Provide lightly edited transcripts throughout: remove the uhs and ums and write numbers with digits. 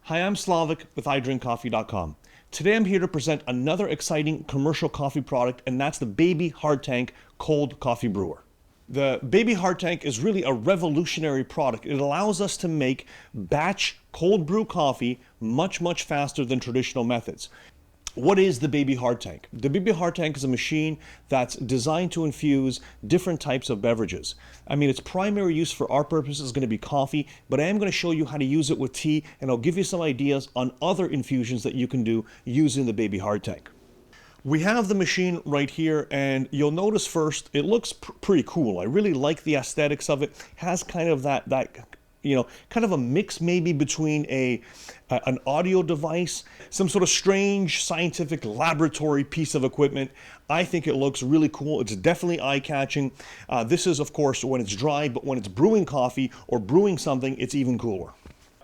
Hi, I'm Slavik with iDrinkCoffee.com. Today I'm here to present another exciting commercial coffee product, and that's the Baby HardTank Cold Coffee Brewer. The Baby HardTank is really a revolutionary product. It allows us to make batch cold brew coffee much faster than traditional methods. What is the Baby HardTank? The Baby HardTank is a machine that's designed to infuse different types of beverages. I mean, its primary use for our purposes is going to be coffee, but I am going to show you how to use it with tea, and I'll give you some ideas on other infusions that you can do using the Baby HardTank. We have the machine right here, and you'll notice first, it looks pretty cool. I really like the aesthetics of it. It has kind of that kind of a mix maybe between an audio device, some sort of strange scientific laboratory piece of equipment. I think it looks really cool. It's definitely eye-catching. This is, of course, when it's dry, but when it's brewing coffee or brewing something, it's even cooler.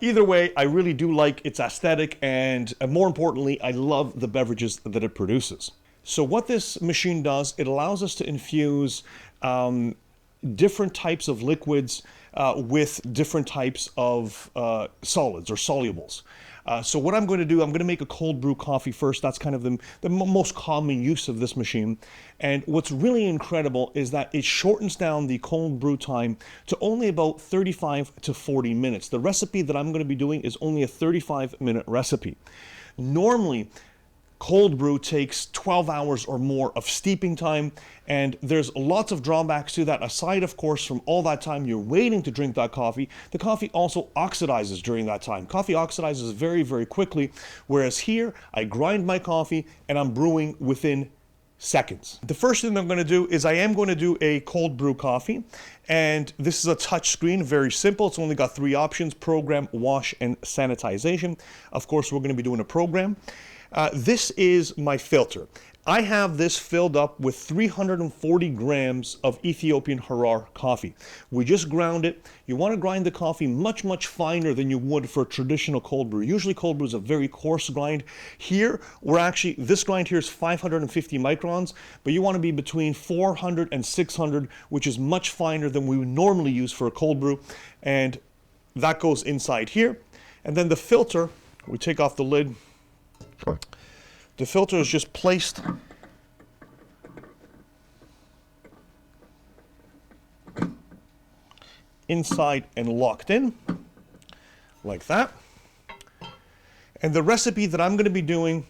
Either way, I really do like its aesthetic, and more importantly, I love the beverages that it produces. So what this machine does, it allows us to infuse different types of liquids with different types of solids or solubles. So what I'm going to do, I'm going to make a cold brew coffee first. That's kind of the most common use of this machine. And what's really incredible is that it shortens down the cold brew time to only about 35 to 40 minutes. The recipe that I'm going to be doing is only a 35-minute recipe. Normally, cold brew takes 12 hours or more of steeping time, and there's lots of drawbacks to that. Aside, of course, from all that time you're waiting to drink that coffee, the coffee also oxidizes during that time. Coffee oxidizes very quickly, whereas here, I grind my coffee and I'm brewing within seconds. The first thing I'm going to do is I am going to do a cold brew coffee, and this is a touch screen, very simple. It's only got 3 options: program, wash, and sanitization. Of course, we're going to be doing a program. This is my filter. I have this filled up with 340 grams of Ethiopian Harar coffee. We just ground it. You want to grind the coffee much finer than you would for a traditional cold brew. Usually cold brew is a very coarse grind. Here, this grind here is 550 microns, but you want to be between 400 and 600, which is much finer than we would normally use for a cold brew. And that goes inside here. And then the filter, we take off the lid. Sure. The filter is just placed inside and locked in, like that. And the recipe that I'm going to be doing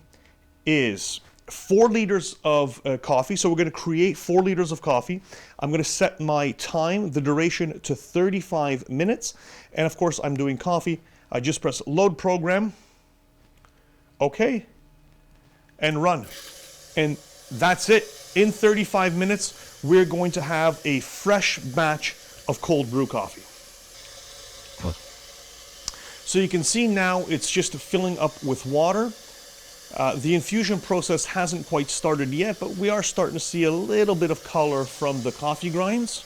is 4 liters of coffee. So we're going to create 4 liters of coffee. I'm going to set my time, the duration, to 35 minutes. And of course, I'm doing coffee. I just press load program. Okay, and run. And that's it. In 35 minutes, we're going to have a fresh batch of cold brew coffee. So you can see now it's just filling up with water. The infusion process hasn't quite started yet, but we are starting to see a little bit of color from the coffee grinds.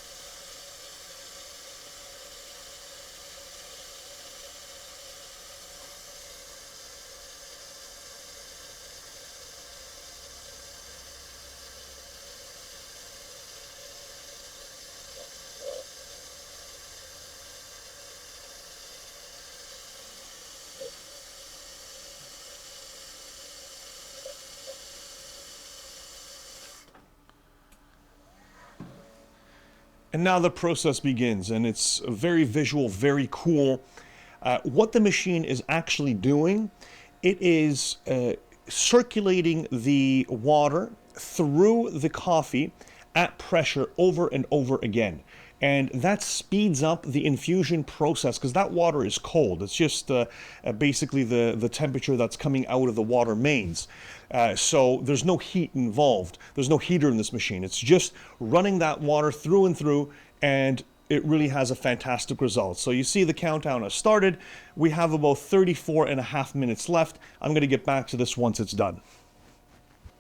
And now the process begins, and it's very visual, very cool. What the machine is actually doing, it is circulating the water through the coffee at pressure over and over again. And that speeds up the infusion process because that water is cold. It's just basically the temperature that's coming out of the water mains. So there's no heat involved. There's no heater in this machine. It's just running that water through and through, and it really has a fantastic result. So you see the countdown has started. We have about 34.5 minutes left. I'm going to get back to this once it's done.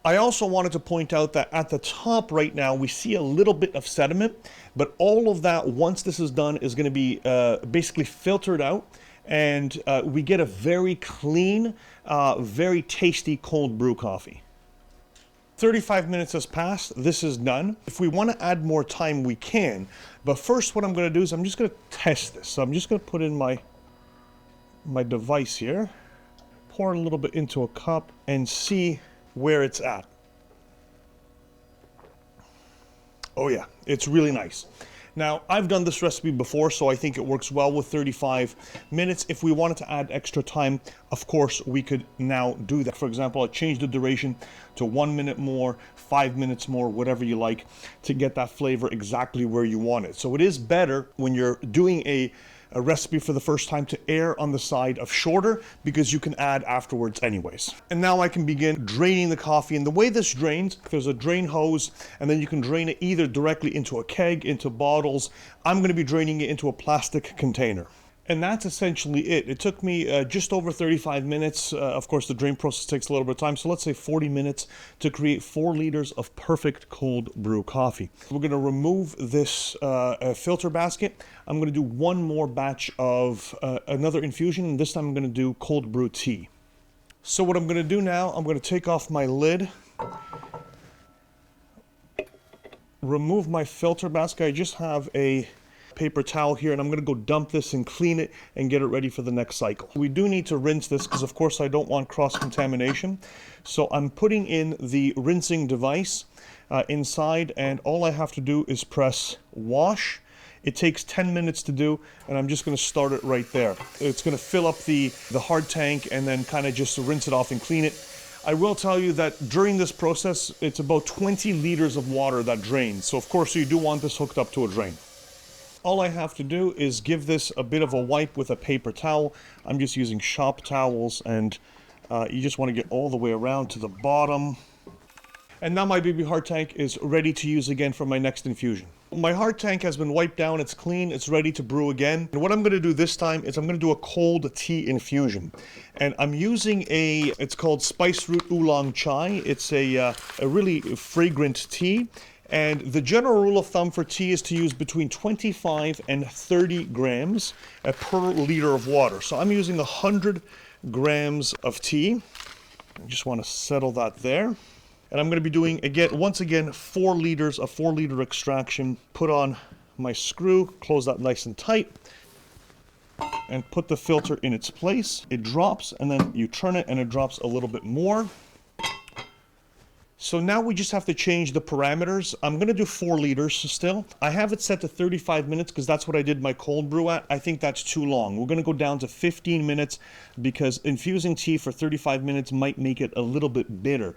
I also wanted to point out that at the top right now, we see a little bit of sediment, but all of that, once this is done, is going to be basically filtered out, and we get a very clean, very tasty cold brew coffee. 35 minutes has passed. This is done. If we want to add more time, we can. But first, what I'm going to do is I'm just going to test this. So I'm just going to put in my device here. pour a little bit into a cup and see where it's at. Oh yeah, it's really nice. Now, I've done this recipe before, so I think it works well with 35 minutes. If we wanted to add extra time, of course, we could now do that. For example, I changed the duration to 1 minute more, 5 minutes more, whatever you like, to get that flavor exactly where you want it. So it is better when you're doing a recipe for the first time to err on the side of shorter, because you can add afterwards anyways. And now I can begin draining the coffee. And the way this drains, there's a drain hose, and then you can drain it either directly into a keg, into bottles. I'm going to be draining it into a plastic container. And that's essentially it. It took me just over 35 minutes. Of course, the drain process takes a little bit of time, so let's say 40 minutes to create 4 liters of perfect cold brew coffee. We're going to remove this filter basket. I'm going to do one more batch of another infusion, and this time I'm going to do cold brew tea. So what I'm going to do now, I'm going to take off my lid, remove my filter basket. I just have a paper towel here, and I'm going to go dump this and clean it and get it ready for the next cycle. We do need to rinse this because, of course, I don't want cross-contamination. So I'm putting in the rinsing device inside, and all I have to do is press wash. It takes 10 minutes to do, and I'm just going to start it right there. It's going to fill up the hard tank and then kind of just rinse it off and clean it. I will tell you that during this process, it's about 20 liters of water that drains. So, of course, you do want this hooked up to a drain. All I have to do is give this a bit of a wipe with a paper towel. I'm just using shop towels, and you just want to get all the way around to the bottom. And now my baby HardTank is ready to use again for my next infusion. My HardTank has been wiped down, it's clean, it's ready to brew again. And what I'm going to do this time is I'm going to do a cold tea infusion. And I'm using it's called Spice Root Oolong Chai. It's a really fragrant tea. And the general rule of thumb for tea is to use between 25 and 30 grams per liter of water. So I'm using 100 grams of tea. I just want to settle that there. And I'm going to be doing, once again, 4 liters, a 4-liter extraction. Put on my screw, close that nice and tight, and put the filter in its place. It drops, and then you turn it, and it drops a little bit more. So now we just have to change the parameters. I'm going to do 4 liters still. I have it set to 35 minutes because that's what I did my cold brew at. I think that's too long. We're going to go down to 15 minutes because infusing tea for 35 minutes might make it a little bit bitter.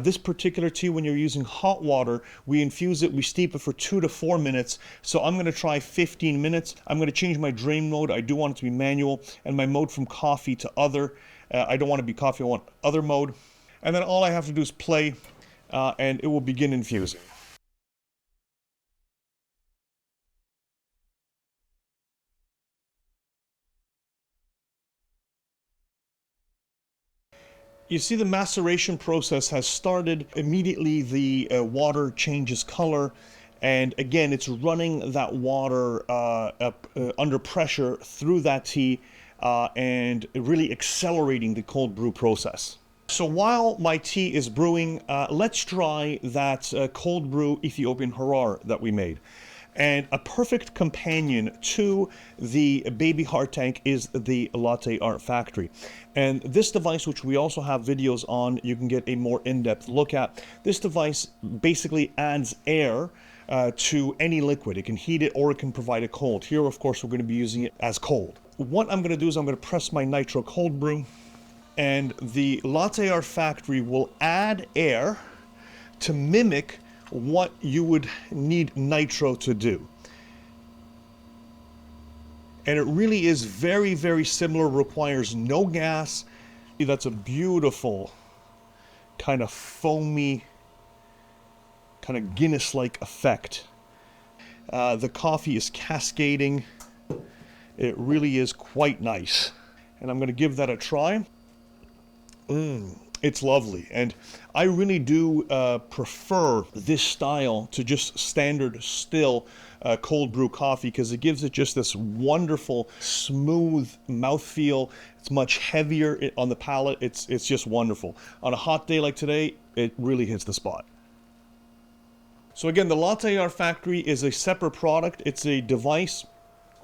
This particular tea, when you're using hot water, we infuse it, we steep it for 2 to 4 minutes. So I'm going to try 15 minutes. I'm going to change my drain mode. I do want it to be manual, and my mode from coffee to other. I don't want to be coffee, I want other mode. And then all I have to do is play. And it will begin infusing. You see, the maceration process has started. Immediately the water changes color, and again it's running that water under pressure through that tea and really accelerating the cold brew process. So while my tea is brewing, let's try that cold brew Ethiopian harar that we made. And a perfect companion to the baby HardTank is the Latte Art Factory. And this device, which we also have videos on, you can get a more in-depth look at. This device basically adds air to any liquid. It can heat it or it can provide it cold. Here, of course, we're going to be using it as cold. What I'm going to do is I'm going to press my nitro cold brew, and the Latte Art Factory will add air to mimic what you would need nitro to do. And it really is very, very similar, requires no gas. That's a beautiful kind of foamy, kind of Guinness-like effect. The coffee is cascading. It really is quite nice. And I'm going to give that a try. It's lovely, and I really do prefer this style to just standard still cold brew coffee because it gives it just this wonderful smooth mouthfeel. It's much heavier on the palate. It's just wonderful. On a hot day like today, it really hits the spot. So again, the Latte Art Factory is a separate product. It's a device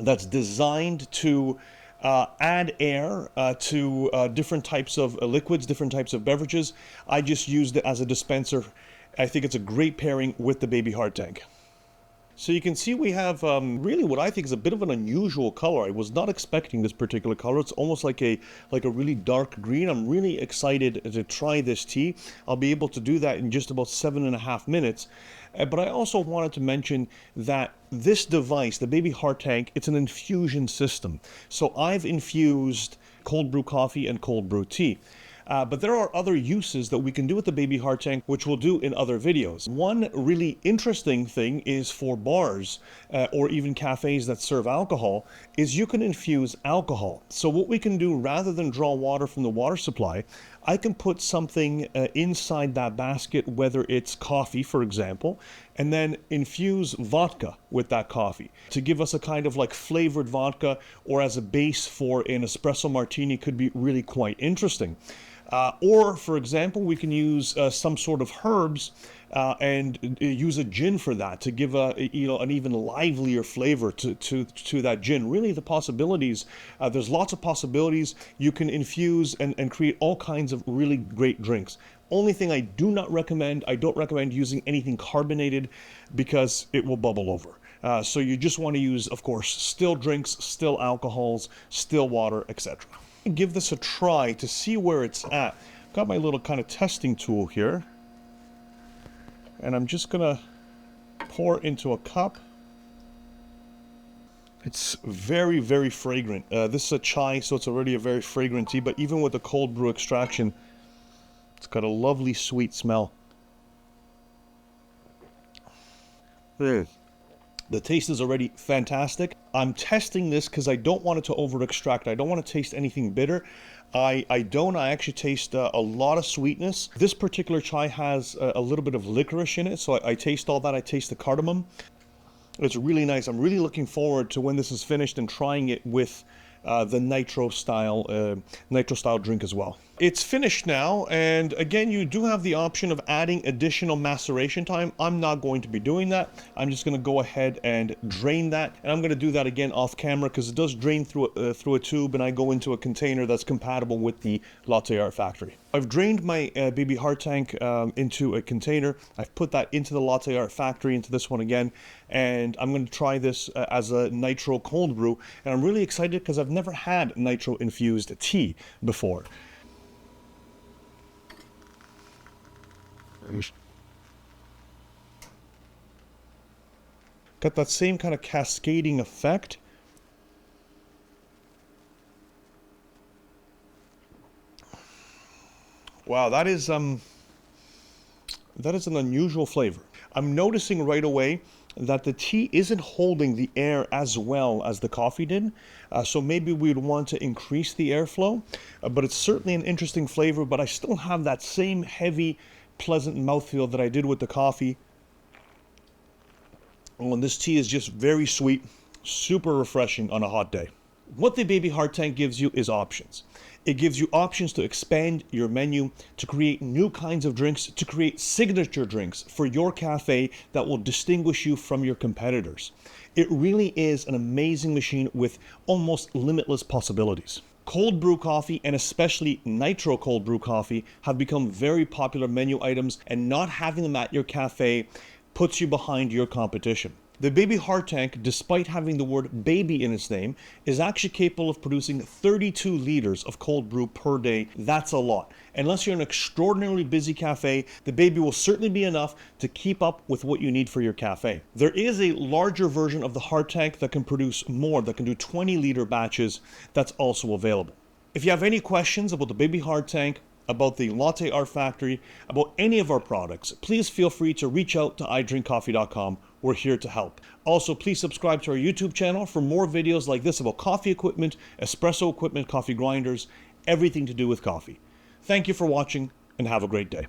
that's designed to add air to different types of liquids, different types of beverages. I just used it as a dispenser. I think it's a great pairing with the Baby HardTank. So you can see we have really what I think is a bit of an unusual color. I was not expecting this particular color. It's almost like a really dark green. I'm really excited to try this tea. I'll be able to do that in just about 7.5 minutes. But I also wanted to mention that this device, the Baby HardTank, it's an infusion system. So I've infused cold brew coffee and cold brew tea. But there are other uses that we can do with the Baby HardTank, which we'll do in other videos. One really interesting thing is for bars or even cafes that serve alcohol, is you can infuse alcohol. So what we can do, rather than draw water from the water supply, I can put something inside that basket, whether it's coffee, for example, and then infuse vodka with that coffee to give us a kind of like flavored vodka, or as a base for an espresso martini could be really quite interesting. Or, for example, we can use some sort of herbs and use a gin for that to give an even livelier flavor to that gin. Really, the possibilities, there's lots of possibilities. You can infuse and create all kinds of really great drinks. Only thing I do not recommend, I don't recommend using anything carbonated because it will bubble over. So you just want to use, of course, still drinks, still alcohols, still water, etc. Give this a try to see where it's at. Got my little kind of testing tool here, and I'm just gonna pour into a cup. It's very, very fragrant. This is a chai, so it's already a very fragrant tea, but even with the cold brew extraction, it's got a lovely sweet smell. The taste is already fantastic. I'm testing this because I don't want it to over extract. I don't want to taste anything bitter. I actually taste a lot of sweetness. This particular chai has a little bit of licorice in it, so I taste all that. I taste the cardamom. It's really nice. I'm really looking forward to when this is finished and trying it with the nitro style drink as well. It's finished now, and again, you do have the option of adding additional maceration time. I'm not going to be doing that. I'm just going to go ahead and drain that, and I'm going to do that again off camera because it does drain through a tube, and I go into a container that's compatible with the Latte Art Factory. I've drained my Baby HardTank into a container. I've put that into the Latte Art Factory, into this one again, and I'm going to try this as a nitro cold brew, and I'm really excited because I've never had nitro infused tea before. Got that same kind of cascading effect. Wow, that is an unusual flavor. I'm noticing right away that the tea isn't holding the air as well as the coffee did, so maybe we'd want to increase the airflow, but it's certainly an interesting flavor, but I still have that same heavy, pleasant mouthfeel that I did with the coffee. Oh, and this tea is just very sweet, super refreshing on a hot day. What the Baby HardTank gives you is options. It gives you options to expand your menu, to create new kinds of drinks, to create signature drinks for your cafe that will distinguish you from your competitors. It really is an amazing machine with almost limitless possibilities. Cold brew coffee, and especially nitro cold brew coffee, have become very popular menu items, and not having them at your cafe puts you behind your competition. The Baby HardTank, despite having the word baby in its name, is actually capable of producing 32 liters of cold brew per day. That's a lot. Unless you're an extraordinarily busy cafe, the baby will certainly be enough to keep up with what you need for your cafe. There is a larger version of the HardTank that can produce more, that can do 20-liter batches, that's also available. If you have any questions about the Baby HardTank, about the Latte Art Factory, about any of our products, please feel free to reach out to idrinkcoffee.com. We're here to help. Also, please subscribe to our YouTube channel for more videos like this about coffee equipment, espresso equipment, coffee grinders, everything to do with coffee. Thank you for watching, and have a great day.